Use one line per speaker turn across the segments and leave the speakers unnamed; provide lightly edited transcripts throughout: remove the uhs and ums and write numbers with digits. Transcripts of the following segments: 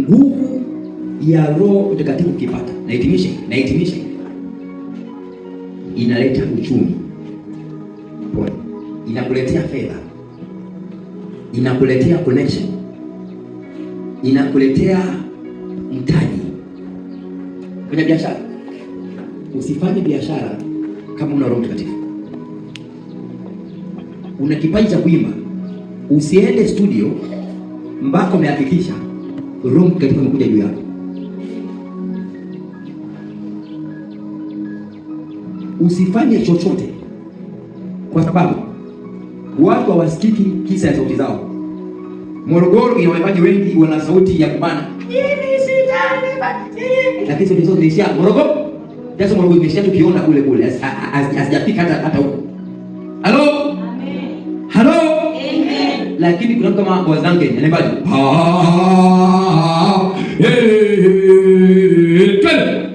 Nguvu ya Roho Mtakatifu ukipata, nahitimisha, inaleta uchumi, inakuletea fedha, inakuletea connection, inakuletea mtaji. Kwenye biashara, usifanye biashara kama una Roho Mtakatifu. Una kipaji cha kuimba, usiende studio mpaka umehakikisha Roho Mtakatifu amekuja juu yako. Usifanye chochote kwa sababu watu hawasikiki kisa ya sauti zao. Morogoro ina waimbaji wengi wana sauti ya kubana, lakini sauti zote zinaishia Morogoro. Sasa Morogoro imeshia tukiona kule asijafika hata huko. Halo? Amen. Halo? Amen. Lakini kuna kama wazange anaimbaje?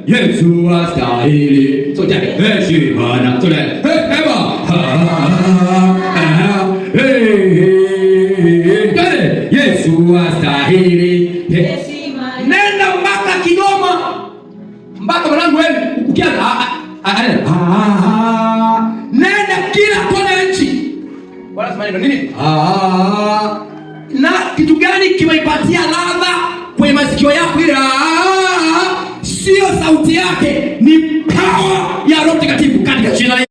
Yesu astahili. So jana heshima tole. Yesu astahili heshima. Nenda mpaka Kigoma, mpaka mwanangu wewe ukianza nenda kila kona nchi. Bwana sema nini? Na kitu gani kimeipatia ladha kwenye masikio yako ile? Sio sauti yake, ni power ya Roho Mtakatifu katika jina